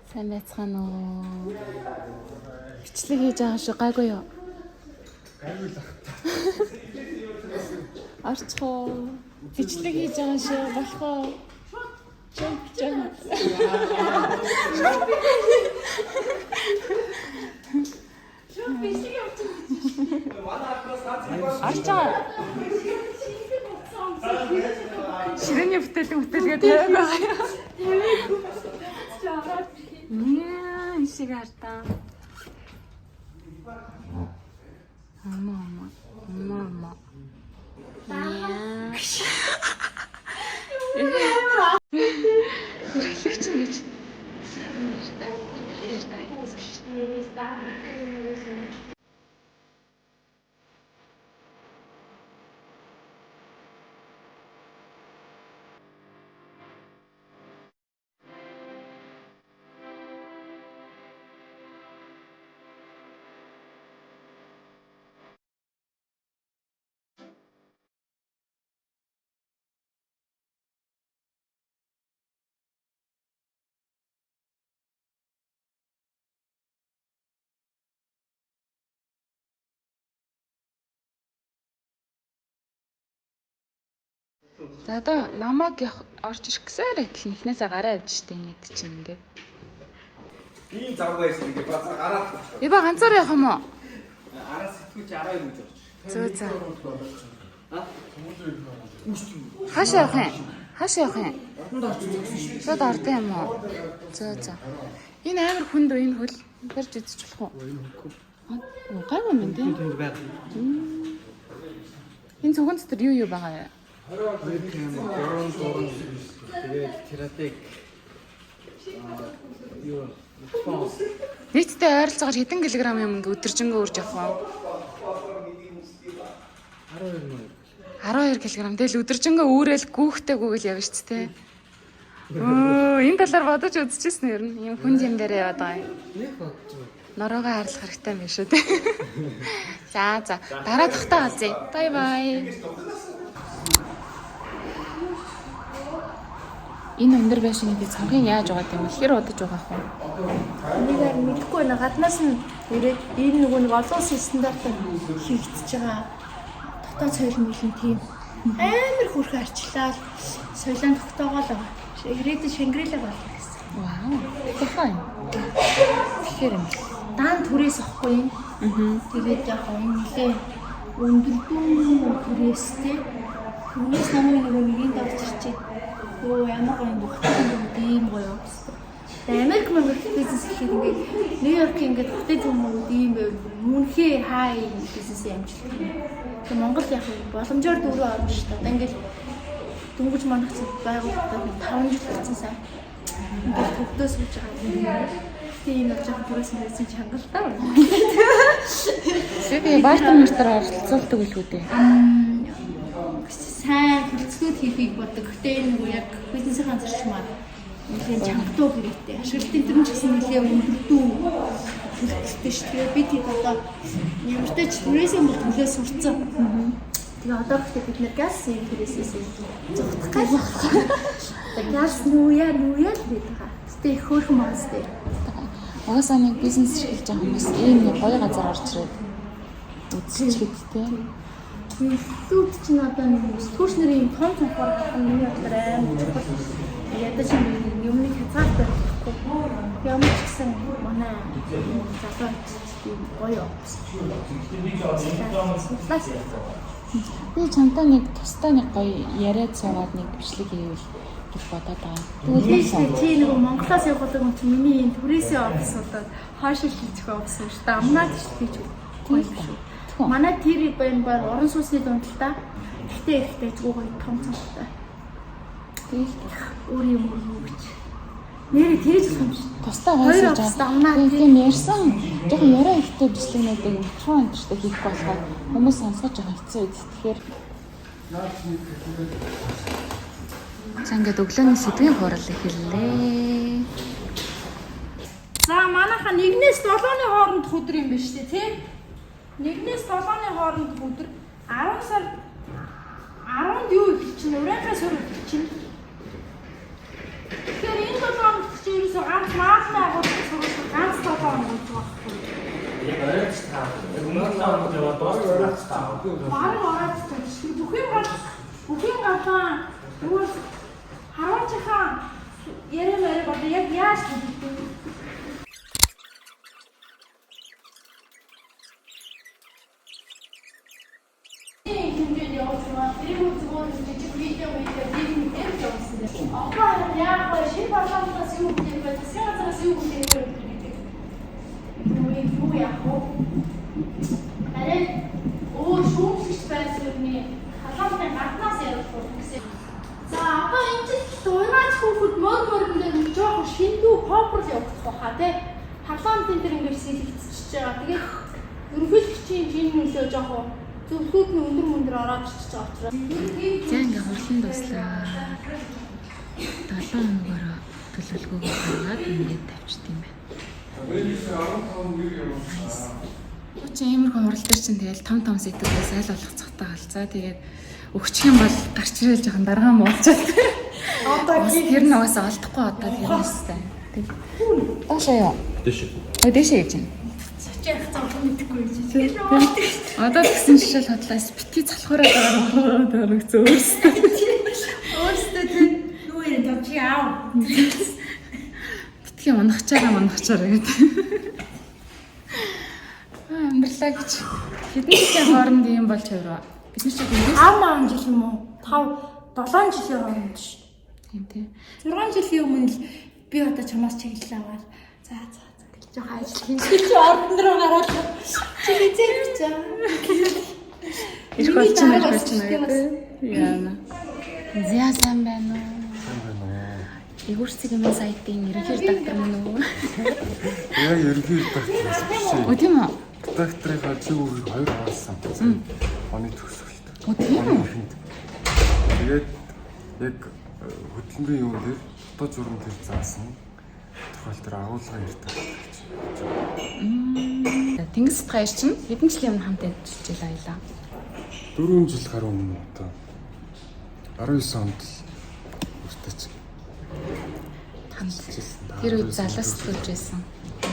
Сайн байцгаана уу? Бичлэг хийж байгаа шүү гайгүй юу? Гайгүй л ах. Арчхоо. Бичлэг хийж байгаа шүү болохоо. Чамчаа. Арчаа. Ширээний бүтээлгээд тавиаг байгаа юу? Яа, ишиг хартаа. Мама. Яа. Рефлекс гэж. За одоо намайг орж ирэх гэсээр адил ихнээсээ гараа авч штэ ингээд чинь ингээд. Ийм завгүй байсан ингээд бацаа гараад. Яба ганцаар явах юм уу? Араас сэтгүүлч 12 гэж орч. За. Хаашаа явах юм? Хаашаа явах юм? Ордонд орчих. Шууд ордон юм уу? За. Энэ амар хүнд үү энэ хөл? Барьж үзэж болох уу? Гайгүй юм дээ. Тэнд байг. Энэ цогон дотор юу байгаа вэ? Тэгээд терапик юу фонс. Нийтдээ ойролцоогоор хэдэн килограмм юм ингээ өдөржингөө үрж авах вэ? 12 кг. Тэгэл өдөржингөө үүрэл гүүхтэйгүйгэл явна шүү дээ. Энэ талаар бодож үзчихсэн юм ер нь. Ийм хүнд юм дээр яваад байгаа юм. Нэг бодчих. Нороогоо харьлах хэрэгтэй юм шүү дээ. За. Дараа дахтаа олзъя. Бай. Энэ өндөр байшиныг цагийн яаж угаад юм ихэр удаж угаах вэ? Нэгээр мэдэхгүй байна. Гаднаас нь ирээд энэ нэг олон улсын стандартаар хийгдэж байгаа дотоод соёл мөрлийн тийм амар хүрхэн арчлаа. Соёлын тогтоогоо л байгаа. Ирээдүйн Шангрила болох гэсэн. Вау. Тэхээ юм. Тэгэхээр юм. Даан түрээс авахгүй юм. Тэгээд яг энэ нэлээ өндөрдөө түрээстэй. Түрээс намайг нэг давчирчээ. Ямар гоё юм бэ? Тийм гоё юм. Америк бизнес хийх ингээд Нью-Йорк ингээд хотын хүмүүст ийм байв. Мөнхөө хай бизнес амжилт. Тэгээ Монгол яг боломжоор дөрөв орно шүү дээ. Одоо ингээд дөнгөж манах байгууллагад 5 жил болсон сайн. Ингээд төвдөөс сууж байгаа. Тийм нэг жоохон түрээс нэгсэн чангалтай байна. Тэгээ бартер оролцуулдаг үлгүү дээ. Сайн хөлцгүүд хийхийг боддог. Гэтэ энэ нөгөө яг бизнесийн зарчмаар нэлээд чангадуу хэрэгтэй. Ашиглалтын төрн ч гэсэн нэлээд өндөрдөө хөлтөлтэй шүү дээ. Бид хэд одоо ямар ч тач түрээсээ бол төлөө сурцсан. Тэгээ одоо гэхдээ бид нэр газ юм түрээсээс зүгтах гэж байна. Тэгээ газ нүүяа л гээд байгаа. Гэтэ их хөөрхөн маас дээ. Угаасаа нэг бизнес эрхэлж байгаа хүмүүс ийм нэг гоё газар орж ирээд үзчих хэрэгтэй. Лүүд чинь одоо нэг сэтгүүлч нарын том компани хатан миний бодлоор амар чухал. Ядаж юмны хязгаар байхгүй. Ямар ч гэсэн манай залуу тийм гоё офис. Би чамтай нэг тустай нэг гоё яриад суугаад нэг бичлэг хийвэл гэж бодоод байгаа. Тэгвэл чи нэг Монголоос явуулдаг юм чи миний энэ түрээсээ офис одоо хаашаа хийчих офис шүү дээ. Амнаад хийж гоё шүү. Манай тэр байна бол орон сууцны дундалтаа ихтэй зүг гоё том цонхтой. Өөр юм уу гэж. Нэр тэрж юм шиг. Тустай гоё хийж байгаа. Тийм ярьсан. Жохон яриа ихтэй бичлэгнүүдийг метро энтертэй хийх болохоор хүмүүс сонсож байгаа хэцүү үз. Тэгэхээр За ингээд өглөөний сэдвийн хурал эхэллээ. За манайха 1-ээс 7-ны хоорондох өдөр юм байна шүү дээ, тийм? 1-ээс 7-ны хоорондох өдөр 10 сар 10-нд юу их чинь урайхаа сур их чинь. Тэгэхээр энэ 7 хоног чинь ерөөсөө ганц маалтай агуулсан сургууль ганц 7 хоног болж байгаа байхгүй. Бүхэн гадаа юу хараачихаа ярэ бод яг яаж хийдэг. Хэмжээнд явуулсан. Тэр үзгүүр жижиг видео нэг явуулсан. Аа яг шин балантаас юу гэдэг вэ? Засгаас юу гэдэг вэ? Юу яах вэ? Арай шүүмсгч байсан юм. Халааны гаднаас явуулах гэсэн. За одоо энэ чинь уйнаач хүүхэд мөр дээр нэг жоохон шиндүү попер явуулах баха тий. Халаан тэн дээр ингэж сэлэгдчихэж байгаа. Тэгээд ерөнхийлөгчийн жин нөлөө жоохон зөвлүүд нь өндөр ороод ирчихэж байгаа учраас. За ингээ хурлын дуслаа. 7 хоногоор төлөвлөгөөгөө гаргаад ингээд тавьчихд юм байна. Чи иймэрхүү хурал дээр чинь тэгэл том сэтгэлээс айл болох цогтойгол. За тэгээд өгчих юм бол гарч ирэл жоохон даргаан муулчаад. Одоо тэр нь угаасаа олдохгүй одоо тэрнээстэй. Таашаа юу? Дэшээ гэж байна. Сочиах зовлон мэдэхгүй юм чи. Одоо тэгсэн жишээл хадлаас битгий залхуураад байгаа өөрөөсөө өөрсдөө. Өөрсдөө тийм юу юм доо чи аав. Битгий манахчаараа гэдэг. Амьдралаа гэж хэдэн жилийн хооронд юм болж хувираа. Бид нар ч ингэж 5 жил юм уу? 5 7 жилийн хооронд шүү. Тийм тий. 6 жилийн өмнө л би одоо чамаас чиглэлээ. За гэж жоохон ажил хийж ордон руу гараад чи хизээч чаа. Ирэх болчихно. Яана. Зя сайн байна уу? Игүүрцгийн сайтын ерөнхий редактор мөн үү? Яг ерөнхий редактораас биш. О тийм үү? Редакторынхаа зөвхөн 2 хаалсан. Оны төгсгөлт. О тийм үү? Тэгээд яг хөтөлбөрийн юун дээр фото журам дээр заасан. Тохиолдол агуулгын ярьдаг. Тэнгис Баяр чинь хэдэн жилийн өмнө хамт ажиллаж байлаа? 4 жил гаруй өмнө одоо 19 онд үртэж. Тэр үед залуус төлж байсан.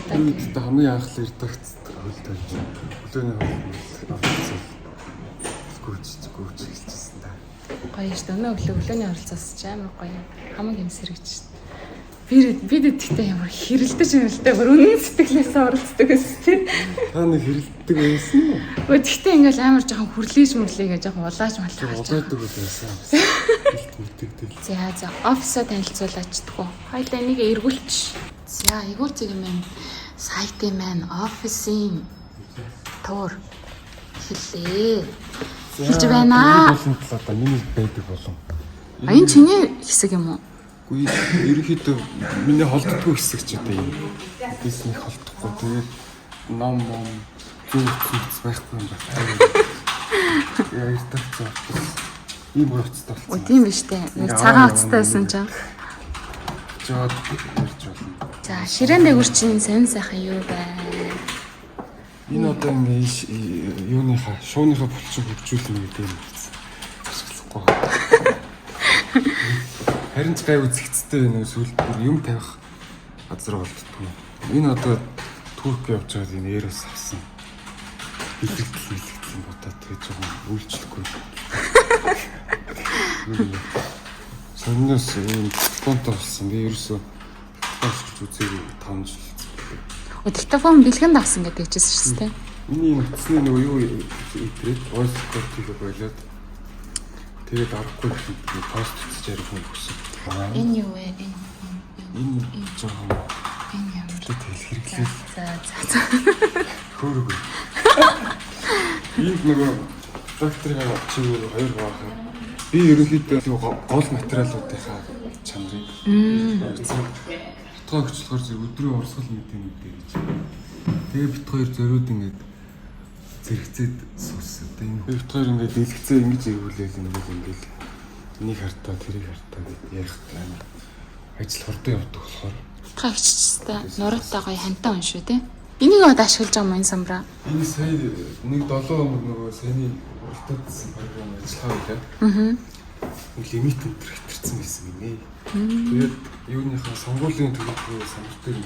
Тэр үед хамгийн анх л редакц хөлтөж. Өглөөний хоолой гүйж хэлчихсэн да. Гоё шүү дээ. Өглөөний оролцоос ч амар гоё. Хамаг юм сэргэж шүү дээ. Бид идэхтэй ямар хэрэлдэж бүр үнэн сэтгэлээс оролцдог гэсэн тийм. Та нэг хэрэлддэг байсан уу? Гэхдээ ингээл амар жоохон хүрлээгээ жоохон улааж маллаа. Улаадаг байсан. Мэддэг. За офисоо танилцуулаачдаггүй. Хоёлаа энийг эргүүлч. За игүүрцэг юм байна. Сайтын маань офисын туур хэлээ. Хэлж байна. Болон талаа да миний байдаг болон. А энэ чиний хэсэг юм уу? Үгүй ерөнхийдөө миний холддгүй хэсэг ч одоо юм. Бизнес холдохгүй. Тэгээд ном зүгц байхгүй юм байна. Яа редакц авчихсан. Ийм уцтай болсон. О тийм биш үү? Цагаан уцтай байсан ч. Жоод ярьж байна. За ширээн дээгүр чинь сайн сайхан юу бай. Энэ одоо ингээ юуныхаа шууныхаа булчин хөгжүүлнэ гэдэг юм байна. Ашиглахгүй. Харин ч гай үзэгцтэй байна уу сүлд бүр юм тавих газар болдгоо. Энэ одоо Турк явж байгаа энэ Эрос авсан. Бэлтгэл бодоод тэгж байгаа үйлчлэхгүй. Сонноос энэ диктофонтой болсон. Би ерөөсөө диктофонч үзээгүй 5 жил. Диктофон бэлгэнд авсан гэдэг чижсэн шүү дээ. Миний утасны нөгөө юу итрээд voice record-ийг болоод тэгээд аргагүй гэдэг пост хийчих ярих юм гэсэн. Энэ юу вэ? Энэ жоохон энэ ямар л хэрэглээ. За. Хөөргөө. Ийм нөгөө докторийн чигээр 2 баахаа. Би ерөнхийдөө гол материалуудынхаа чанарыг битгой хөчлөхөр зэрэг өдрийн урсгал мэдээ гэж. Тэгээ бит хоёр зориуд ингээд зэрэгцээд суусаа. Тэгээ энэ бит хоёр ингээд дэлгэцээ ингэж эргүүлээл ингээд Нэг хартаа тэрийг хартаа гэдэг ярих амар ажил хурдан явдаг болохоор. Хагчтай нуруутай гоё хантаа хүн шүү те. Энийг одоо ашиглаж байгаа юм энэ самбраа. Энэ сая нэг 7 хоног нөгөө саяны уралдаадсан програм ажиллагаа үлээ. Лимит өндөр хэтэрсэн байсан юм ээ. Тэгээд юуныхаа сонгуулийн төлөвлөгөө самбар дээр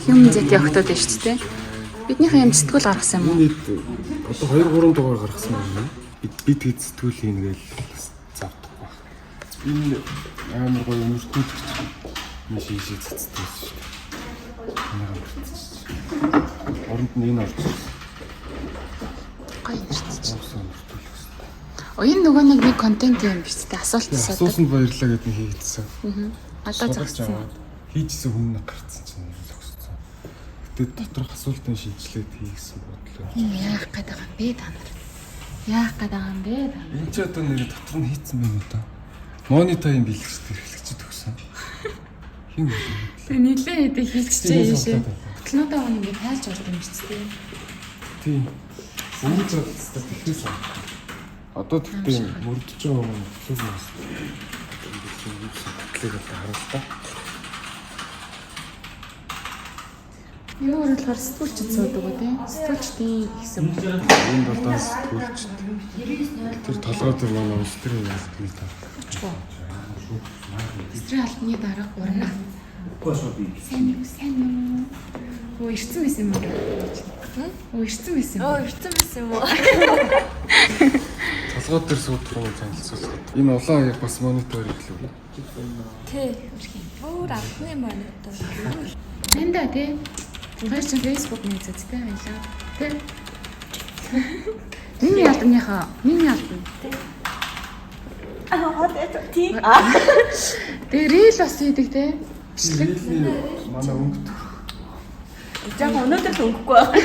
юм зэт явахтаад байна шүү дээ. Биднийхээ юм сэтгүүл гаргасан юм уу? Одоо 2-3 дугаар гаргасан юм. Бид хэд сэтгүүл хийнгээл завдах баг. Энэ амар гоё өмөртүүлж нэг шийшээ цацдаг шүү дээ. Оронд нь энэ орж ирсэн. Гоё нэрч. Энэ нөгөө нэг контент юм биш үү? Асуулт асуудаг. Асуусанд баярлалаа гэдэг нь хийгдсэн. Одоо зогссон. Хийжсэн хүн нэг гарцсан чинь зогссон. Гэтэ доторх асуултын шинжилгээд хийгсэн бодлоо. Яах гээд байгаа юм бэ та нар? Яах гээд байгаа юм бэ? Энд ч одоо нэг дотор нь хийцэн байна уу та? Монитагийн бэлгч хэрэглэгчд өгсөн. Хин үү? Тэгээ нилээ хэдэ хийчихжээ шээ. Хөтлнүүдээ ингэ тайлж ордог юм чи тээ. Тийм. Өмнөд зодтой тэгэхээр одоо тэгтээ мөрдөж байгаа юм хэлсэн юм. Тэглэг харуулж та. Юу болохоор сэтгүүлчд суудаг үү те? Сэтгүүлчдийн хэсэг. Энэ болоо сэтгүүлчд. Тэр толгой дээр манай улс төрийн яалтны таа. Стрийн алтны дараа урна. Сайн уу? Оо ирсэн байсан юм уу? Оо ирсэн байсан юм уу? Толгой дээр суудаг юм танилцуулах. Энэ улаан яг бас монитор хэлээ. Тий. Өөр анхны монитор. Энда тий. Гэрч Facebook нэзэцтэй байлаа. Тий. Миний албаныхаа, миний албан. Тий. Тэгээ рил бас хийдэг тий. Манай өнгөт. Яг өнөөдөр л өнгөхгүй байна.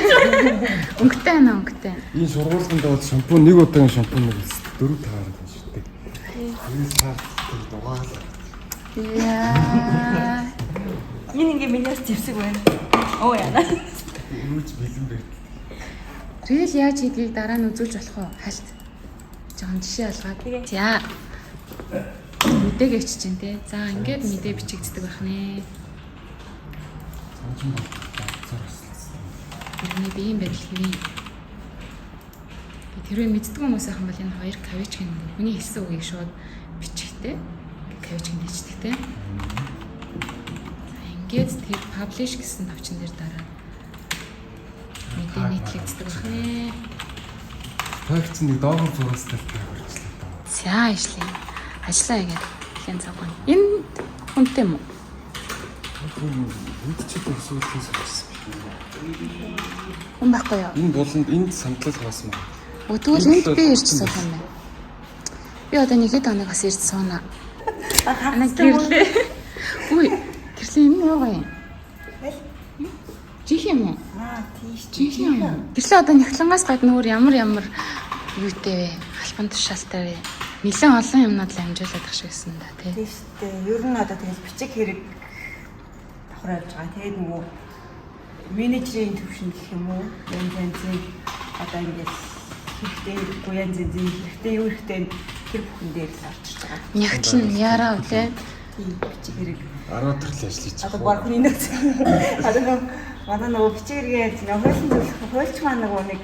Өнгөтэй нэ өнгөтэй. Энэ сургуулийн даваад шампунь нэг удаагийн шампунь нэг 4 таараад байна шүү дээ. Энэ цаашдаа дугаалаа. Яа. Энэ ингээ минийс зэвсэг байна. Оо яана. Юуч бэлэн байт. Рил яаж хийдгийг дараа нь үзүүлж болох уу? Хальт. Жохон жишээ алгаад. За. Мэдээг ичж чинь те. За ингээд мэдээ бичигддэг байх нэ. Санжин бол цаараас. Тэрний биеийн байдал хэвээ. Тэрвээ мэддэг хүмүүс ахын бол энэ хоёр кавичгийн хүний хэлсэн үгийг шууд бичихтэй. Кавичгийн бичдэг те. Ингээд тэр publish гэсэн тавчин дээр дараа мэдээ нийтлэгддэг байх нэ. Тагч нэг доогор зураас талтай хөрчлээ. За ижлээ. Ажлаа игээд хэн цагаан. Энэ хүнтэй юм уу? Энд ч их сүүлээс авчихсан. Хүн байхгүй юу? Энэ болонд энд самтлал хаасан маа. Тэгвэл энд би ирж суух юм байна. Би одоо нэг хэд хоног бас ирж суунаа. Ана гэрлээ. Үгүй, гэрлээ энэ юу вэ? Чих юм уу? Тийш. Чих юм. Гэрлээ одоо нэхлэнгаас гадна өөр ямар юутэй вэ? Албан тушаалтай вэ? Нилэн олон юмнууд л амжуулаад ах шиг гэсэн да тий. Тийш дээ. Ер нь одоо тэгэл бичиг хэрэг давхар явж байгаа. Тэгээд нөгөө менежерийн төвшин гэх юм уу? Янзын одоо ингээд хэрэгтэй янз янзын хэрэгтэй юу хэрэгтэй тэр бүхэн дээр л орчиж байгаа. Нягтлан яраа үлээ. Тийм бичиг хэрэг 10 төрөл ажиллаж одоо баг миний нөөц. Одоо манай нөгөө бичиг хэрэгээ хуулийн зөвлөх хуульч маань нөгөө нэг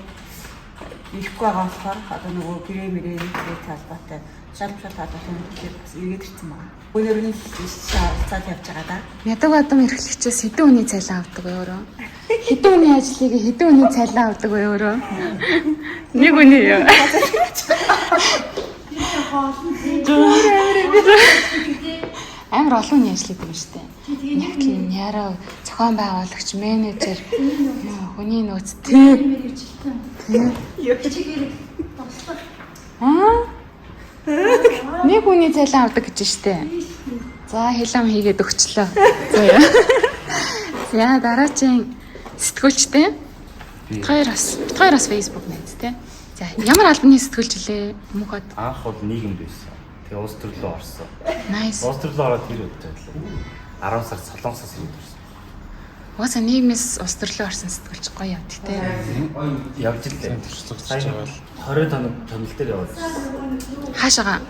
ирэхгүй байгаа болохоор одоо нөгөө гэрээ талбайтай шалбар одоо хүмүүс бас эргээд ирсэн байна. Өнөр нь шаардлагатай явж байгаа да. Ядаг адам эрхлэгчээс хэдэн хүний цалин авдаг вэ өөрөө? Хэдэн хүний ажлыг хэдэн хүний цалин авдаг вэ өөрөө? Нэг үний юу? Амар олон хүний ажил гэдэг юм шүү дээ. Нягтлан яраа зохион байгуулагч, менежер, хүний нөөц тий. Нэг хүний цалин авдаг гэж штэ. За хэлэм хийгээд өгчлөө. За дараагийн сэтгүүлчтэй. Хоёроос Facebook найз тий. За ямар албаны сэтгүүлч лээ? Мөнхөд Анх бол нийгэмд байсан. Тэгээ улс төрлөө орсон. nice. Улс төрлөө ороод тэр удаа 10 сар Солонгосоос ирээд ирсэн. Угаасаа нийгмээс ус төрлөө орсон сэтгүүлч гоё явдаг те. Явж ирлээ. зогсож байгаа л 20 тоног томил дээр яваад Хаашаага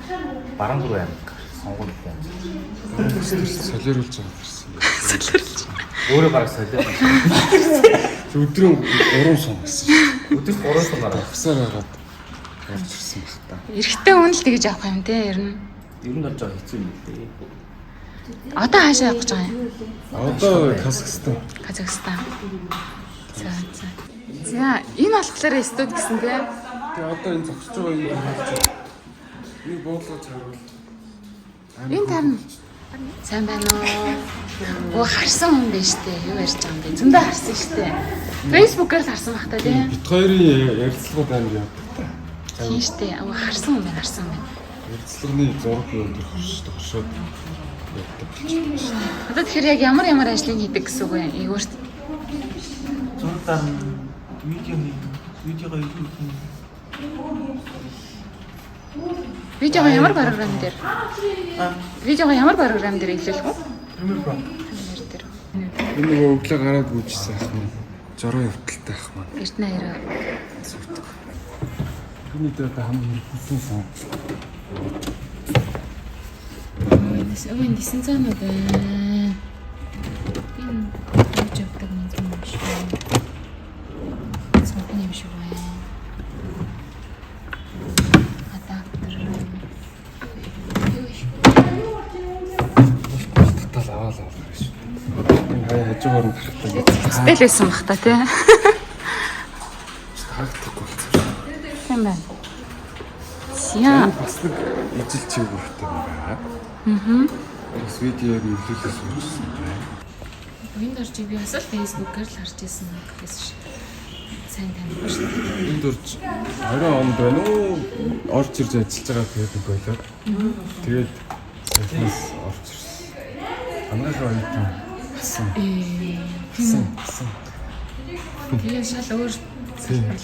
Барангуй аймаг сонгуул дээр. солиоруулж байгаа гэсэн. Өөрөө бараг солио. Өдрөө 3 сон гэсэн. Өдөр 3 сон гараа. Багсаар байгаад орж ирсэн баг та. эрэгтэй хүн л тэгж авах юм те ер нь. Ер нь болж байгаа хэцүү юм лээ. Одоо хаашаа явах гэж байгаа юм? Одоо Казахстан. Казахстан. За. За энэ болохоор студ гэсэн те. Тэгээ одоо энэ зогсож байгаа юм харж. Нэг буудлага чарвал. Энэ тарна. Сайн байна уу? Оо харсан хүн дээ штэ. Юу ярьж байгаа юм бэ? Зөндөө харсан штэ. Facebook-аар л харсан бах та тий. Бит хоёрын ярилцлагууд байна явдаг та. Тийм штэ. Оо харсан хүн байна, харсан хүн. Ярилцлагын зураг өндөр хоршоод явдаг. Одоо тэгэхээр яг ямар ажлыг хийдэг гэсэн үг вэ? Эйгүүрт. Зурдаа видеого хийх. Видеого ямар програм дээр? Видеого ямар програм дээр хийлгэх вэ? Premiere Pro. Энэ нөгөө өглөө гараад гүйжсэн ах маань. Жороо явталтай ах маань. Эрдэнэ яраа. Түүний дээр хамгийн хүссэн сан. Өвн дисэн цаанаа байна. Энэ яаж явдаг юм шиг байна. Цааны юм шиг байна. Адаптер. Татал аваад гэж. Энэ хажуугаар нь тарахтай. Цэцтэл байсан бах та тий. Харагдахгүй болсон. Тийм байна. Яа. Бас нэг ижил чиг хэрэгтэй юм байна. Бас видеог нөлөөлсөн юм байна. Энд орж би бас л Facebook-аар л харж ирсэн гэхээс шиг. Сайн танихгүй шүү дээ. Энд орж 20 онд байна уу? Орж ирж ажиллаж байгаа гэдэг болоод. Тэгээд сайхнаас орж ирсэн. Ангаахаа оюутан хасан. Хасан. Тэгээ шал өөр болоо.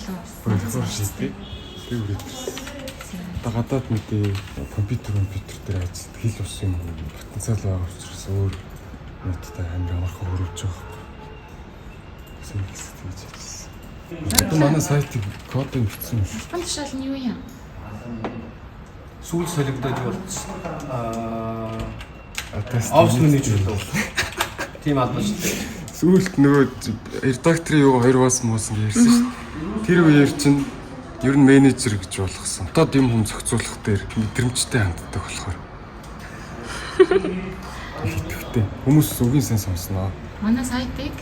Болохоор шийдээ. Тэр үргэлжлсэн. Одоо гадаад мэдээ компьютер дээр ажилладаг хэл ус юм потенциал байгаа учраас өөр мэдтэй амар амархан хөрвж байгаа. Тэгж ажилласан. Одоо манай сайтыг кодыг бичсэн юм шиг. Фонт шал нь юу юм? Сүүл солигдоод явуулсан. Тест Офс менежер л. Тим албан шүү дээ. Сүүлд нөгөө редакторын юу хоёр бас муусан ярьсан шүү дээ. Тэр үеэр чинь ер нь менежер гэж болгосон. Одоо юм хүм зохицуулах дээр мэдрэмжтэй ханддаг болохоор. Итгэвтэй. Хүмүүс үгийн сан сонсноо. Манай сайтыг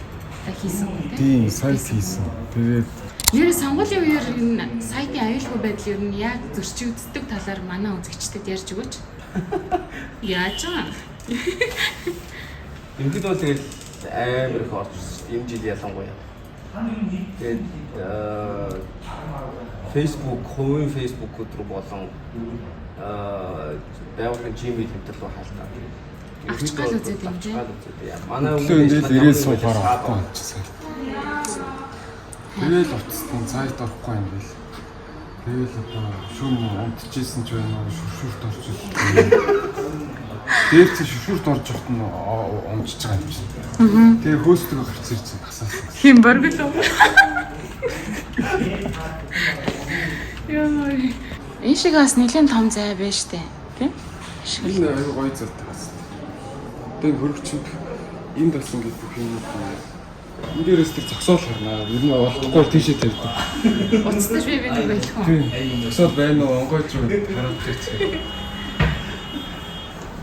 хийсэн үү? Тийм, сайт хийсэн. Тэгээд нэр сонгуулийн үеэр энэ сайтын аюулгүй байдал ер нь яг зөрчигддөг талаар манай үзэгчдэд ярьж өгөөч. Яаж аа? Ингээд бол тэгэл амар их орж ирсэн. Энэ жил ялангуяа. Тэгээд Facebook, хувийн Facebook-ууд руу болон байгууллагын Gmail хэмтэл рүү хаалтаа. Авчгаал үзээд юм тий. Манай ингээд ирээд суухаар авахгүй болчихсон. Тэгэл утасны сайт орохгүй юм бэл. Тэгэл одоо шүүн унтчихсэн ч байна уу, шүршүрт орж ирсэн. Дээр чи шүршүрт орж ирт нь унтж байгаа юм чинь. Тэгээ хөөстөг гарч ирж тасаасан. Хин боргол уу? Яа. Энэ шиг бас нэлийн том зай байна штэ. Тэ? Энэ аюу гоё зайтай бас. Тэгээ хөрөгчөнд энд болсон гэдэг бүх юм. Энд дээрээс тэр зогсоол харнаа. Ер нь болохгүй тийшээ тавьдаг. Уцтаж би нэг байх уу? Тийм. Зогсоол байна уу? Онгойч уу хараад ирчихсэн.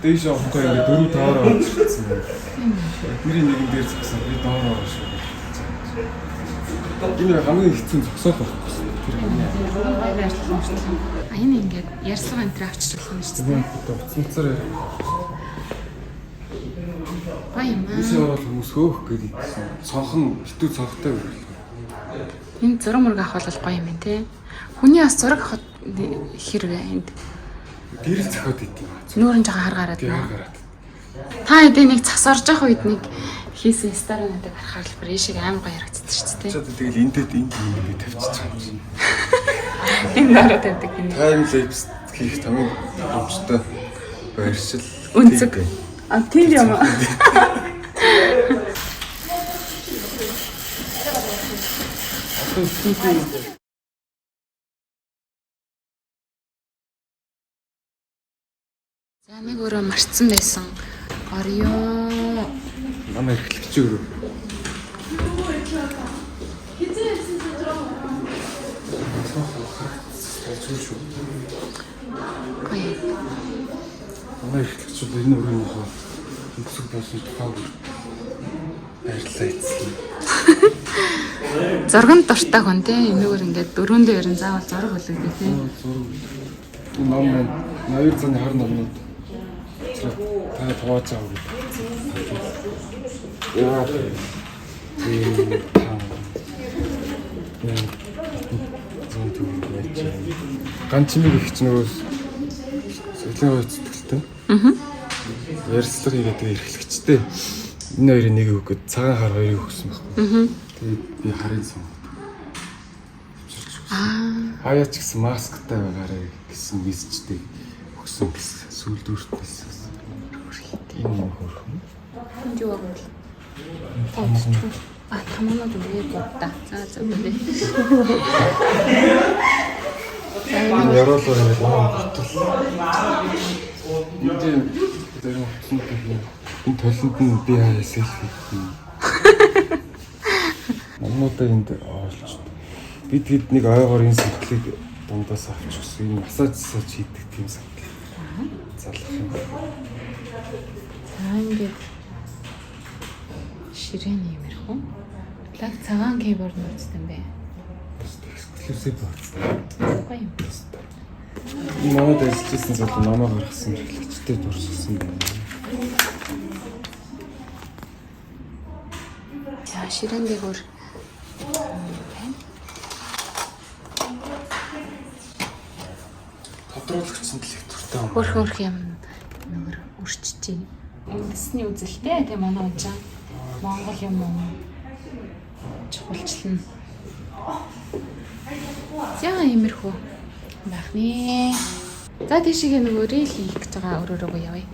Дээш авахгүй яг 4-5 орж ирсэн байна. Бидний нэгэн дээр зогсоод би доор ороо шүү. Энэ хамгийн хэцүү зогсоол байхгүй. А энэ ингээд ярьслага энэ авчруулах юм шүү дээ. Уцнцаар Гоё юм аа. Бисээ орол хүмүүс хөөх гэдэг цонхон хитүү цонхтой байв. Энэ зураг мураг авах бол гоё юм байна те. Хүний бас зураг авах хэрэг энд. Гэрэл зохиод идэв. Нүүрэн жага харгараад Гэр байна. гараад. Та хэдий нэг цас орж явах үед нэг хийсэн старонуудыг харахаар л бүр ийшиг амар гоё харагддаг шүү дээ. Чад тэгэл энтэд энд ингэ тавьчих байгаа юм шиг. Энэ нараа тавьдаг юм. Тайм лапс хийх тамиг өмчтэй байршил. Үнцэг. А тийм юм аа. За нэг өөрөө марцсан байсан. Орё. Манай эхлэгч өөрөө. Гоё. Манай эхлэгчүүд энэ өрөөнийхөө өсөг болсон тухайг баярлалаа эзлээ. Зурганд дуртай хүн те энэгээр ингээд дөрөв дээр нь заавал зураг үлээдэг те. Энэ ном маань 2 зуны 20 номнууд та тооцоо авах. Яа. Ганцмиг их ч нөгөө сөлийн хойц төгөлтэй. Ярьслага хийгээд эрхлэгчтэй. Энэ хоёрын нэг өгöd цагаан хар хоёрыг өгсөн байхгүй. Тэгээд би харин сон. Хаяа ч гэсэн масктай байгаарай гэсэн мессежтэй өгсөн гэсэн сүлдүүртээс. Энэ юм хөрхөн. Юу вэ? Тамамад үгүй та. За үгүй. Энэ яроолоор ингээд боттол. Энд дээр энэ толинд нь би хаяа селфи хийх. Намуудаа энд оолч. Бид хэд нэг ойгоор энэ сэтгэлийг дундаас авч өгсөн. Энэ масаж хийдэг тийм сэтгэл. Залах юм. За ингээд ширээний юм ярих уу? Лаг цагаан кейборд нууцтай юм бэ? Эксклюзив болсон. Гоё юм. Энэ манайд ажиллажсэн залуу намаа гаргасан хэрэглэгчтэй дурссан байна. За ширээн дээгүүр тодруулагчсан дэлэх туртай юм. хөрх юм нүгэр өрччихье. Үндэсний үзэлтэй тийм манай унжаа. Монгол юм уу? Чухалчлан. За иймэрхүү байх нэ. За тийшээ нөгөө рил хийх гэж байгаа өрөөрөө явъя.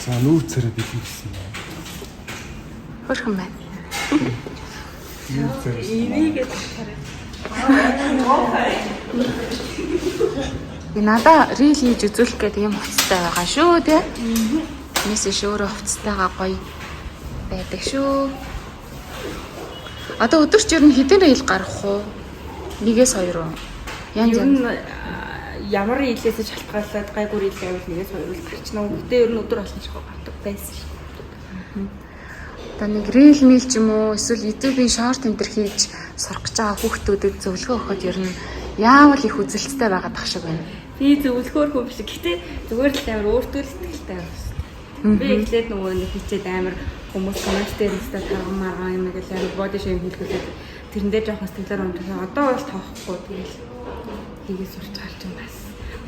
За нүүцээрээ бэлэн гэсэн юм. Хөрхөн байна. Энийг хараа. Надаа рил хийж үзүүлэх гэдэг юм хувцастай байгаа шүү тий. Мессеж өөрөө хувцастайгаа гоё байдаг шүү. Одоо өдөрч ер нь хэдэн рил гарах уу? 1-2 уу? Янз янз. Ямар рилээс шалтгаалаад гайгүй рил байвал 1-2 рил гарчна. Гэтэ ер нь өдөр болгон шахав гардаг байсан шүү. Одоо нэг рил мил ч юм уу эсвэл YouTube-ийн шорт энэ төр хийж сурах гэж байгаа хүүхдүүдэд зөвлөгөө өгөхөд ер нь яавал их үзэлттэй байгаад тах шиг байна. Би зөвлөхөөр хүн биш. Гэтэ зүгээр л амар өөртөө л сэтгэлтэй байна. Би эхлээд нөгөө нэг хичээд амар хүмүүс коммент дээр нэстэ таргамаа юм гэж амар body shame хийлгүүлээд тэрэн дээр жоох сэтгэлээр унтсан. Одоо бол тоохгүй тэгэл хийгээ сурч гарч юм бас.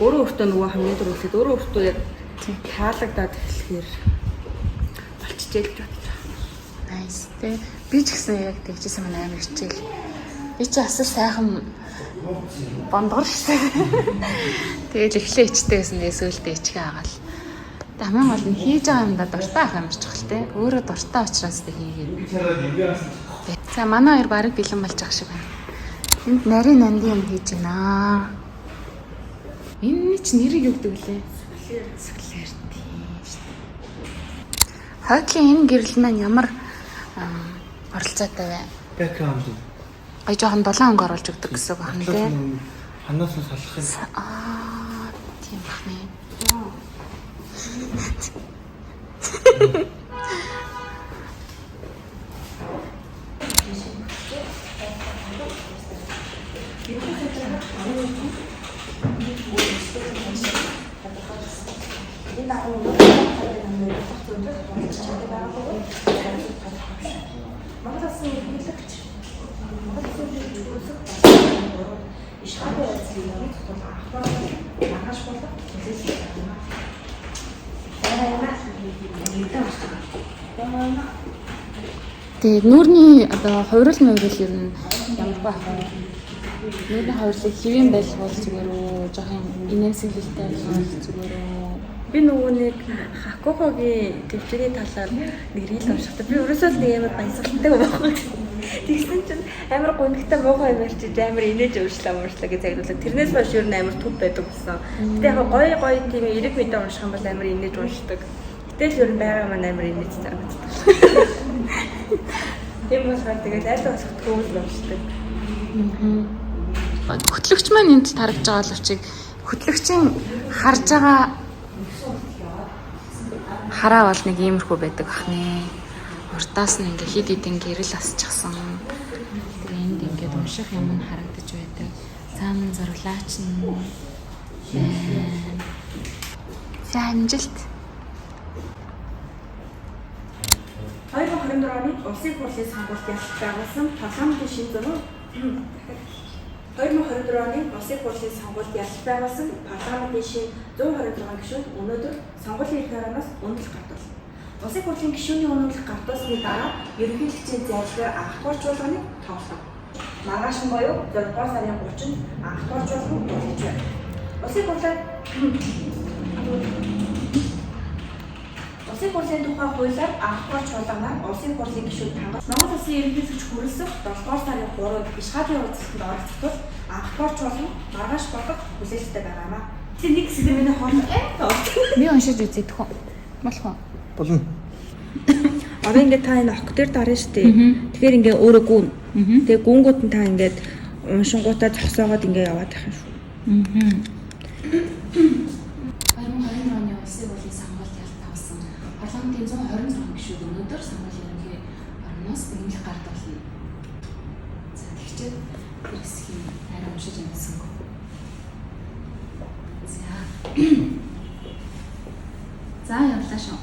Өөрөө өөртөө нөгөө хамгийн түрүүлээд өөрөө өөртөө яг таалагдаад эхлэхээр болчихжээ л бодож байна. Nice. Тэ би ч гэсэн яг тэгжсэн маань амар хичээл. Би ч асар сайхан бондгор шээ. Тэгэл эхлээ ичтэй гэсэн эсвэл ичгээ агаал. Хамгийн гол нь хийж байгаа юмдаа дуртай ах юмч хэл тэ. Өөрөө дуртай учраас тэ хийгээд. За манай хоёр барыг бэлэн болж байгаа шиг байна. Энд нарийн нандин юм хийж байна. Энэ ч нэрийг юу гэдэг лээ? Сүлэр тийм шүү дээ. Хойтлын энэ гэрэл маань ямар оролцоотой вэ? Бэкграунд. Ай жоохон 7 хоног оруулж өгдөг гэсэн баг нэ. Ханаас нь салах юм. Тийм баг нэ. Тэгээд нүүрний одоо хувирал мөврөл ер нь ямар байх вэ? Нүүрний хувирлыг хэвэн байх бол зүгээр үү? Жохон инээсгэлтэй байх зүгээр үү? Би нөгөө нэг Хакухогийн төвчний талаар нэг рил уншихтаа би ерөөсөө л нэг амар баясгалантай байхгүй. Тэгсэн чинь амар гонхтой муухай юм ярьчих амар инээж ууршлаа гэж загнуулаа. Тэрнээс хойш ер нь амар төв байдаг болсон. Гэтэ яг гоё тийм эрэг мэдээ унших юм бол амар инээж уншдаг. Гэтэл ер нь байгаа маань амар инээж зарагддаг. Тийм болохоор тэгээд аль болох төвөл уншдаг. Хөтлөгч маань энд л тарагж байгаа боловч хөтлөгчийн харж байгаа хараа бол нэг иймэрхүү байдаг ахнэ. Уртаас нь ингээ хид хид ингээ гэрэл асчихсан. Тэгээ энд ингээ унших юм нь харагдаж байдаг. Цаана зурлаач нь. За амжилт. 2024 оны улсын хурлын сонгуульд ялах байгуулсан парламентын шин зураг 2024 оны улсын хурлын сонгуульд ялах байгуулсан парламентын шин 126 гишүүд өнөөдөр сонгуулийн эрх ороноос үнэлэх гартуулсан. Улсын хурлын гишүүний үнэлэх гартуулсны дараа ерөнхийлөгчийн зайлшгүй анх дугаар чуулганыг тоглосон. Маргааш нь буюу 6 дугаар сарын 30-нд анх дугаар чуулган болж байна. Улсын хурлын тухай хуулиар анх дугаар чуулганаар улсын хурлын гишүүд хангах. Монгол улсын ерөнхийлөгч хүрэлцэх 7 дугаар сарын 3-нд ишгаалын уулзалтанд оролцох анх дугаар чуулган маргааш болох хүсэлттэй байгаамаа. Тэг нэг хэсэг миний хоолой. Би уншиж үзэх үү? Болох уу? Болно. Одоо ингээд та энэ охт дээр дарна шүү дээ. Тэгэхээр ингээд өөрөө гүн. Тэгээ гүнгүүд нь та ингээд уншингуудаа зогсоогоод ингээд яваад байх юм шүү. 2020 оны улсын хурлын сонгуульд ялт авсан парламентын 126 гишүүд өнөөдөр сонгуулийн ерөнхий ороноос үнэлэх гарт болно. За тэгчээд хэсгийн арай уншиж амжсан. За явлаа шүү.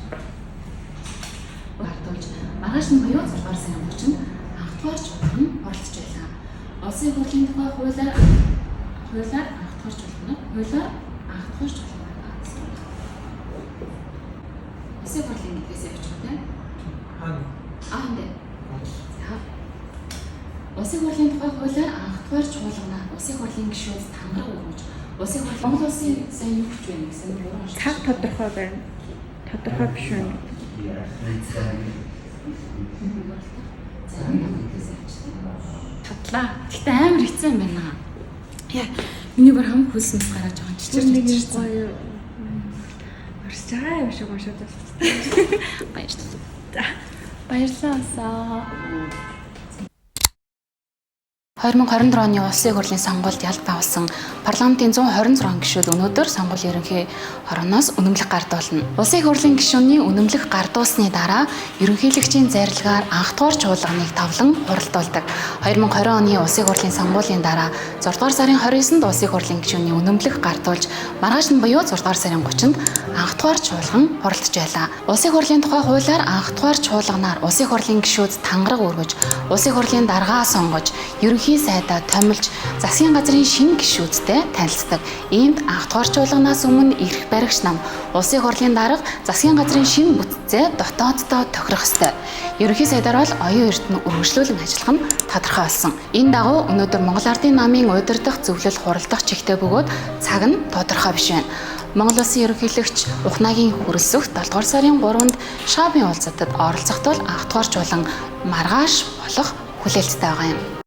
Гартуулж маргааш нь буюу 6 дугаар сарын 30-нд анх дугаар чуулган оролцож байлаа. Улсын хурлын тухай хуулиар анх дугаар чуулган Улсын хурлын гэдгээс явж байгаа тийм. Ханаа. За. Улсын хурлын тухай хуулиар анх дугаар чуулганаар улсын хурлын гишүүд тангараг өгөөж улсын хурлын Монгол улсын сайн юу гэж байна гэсэн буруу шүү. Цаг тодорхой байна. Тодорхой биш байна. Татлаа. Гэтэ амар хэцүү юм байна. Яа, миний бүр хам хөлснөс гараад байгаа чичирч чичирч гоё. Орсож байгаа юм шиг уншаад байна. Баярлалаа. Баярлалаа. 2024 оны улсын хурлын сонгуульд ялт авсан парламентын 126 гишүүд өнөөдөр сонгуулийн ерөнхий ороноос үнэмлэх гардуулна. Улсын хурлын гишүүний үнэмлэх гардуулсны дараа ерөнхийлөгчийн зарилгаар анх дугаар чуулганыг тавлан хуралдуулдаг. 2020 оны улсын хурлын сонгуулийн дараа 6 дугаар сарын 29-нд улсын хурлын гишүүний үнэмлэх гардуулж маргааш нь буюу 6 дугаар сарын 30-нд анх дугаар чуулган хуралдаж байлаа. Улсын хурлын тухай хуулиар анх дугаар чуулганаар улсын хурлын гишүүд тангараг өргөж, улсын хурлын даргаа сонгож, ерөнхий сайдаа томилж засгийн газрын шинэ гишүүдтэй танилцдаг. Иймд анх дугаар чуулганаас өмнө эрх баригч нам улсын хурлын дарга засгийн газрын шинэ бүтцээ дотооддоо тохирох ёстой. Ерөнхий сайдаар бол оюун эрдэнэ үргэлжлүүлэн ажиллах нь тодорхой болсон. Энэ дагуу өнөөдөр Монгол Ардын намын удирдах зөвлөл хуралдах чигтээ бөгөөд цаг нь тодорхой биш байна. Монгол улсын ерөнхийлөгч Ухнагийн хүрэлцэх 7 дугаар сарын 3-нд шабын уулзалтад оролцох тул анх дугаар чуулган маргааш болох хүлээлттэй байгаа юм.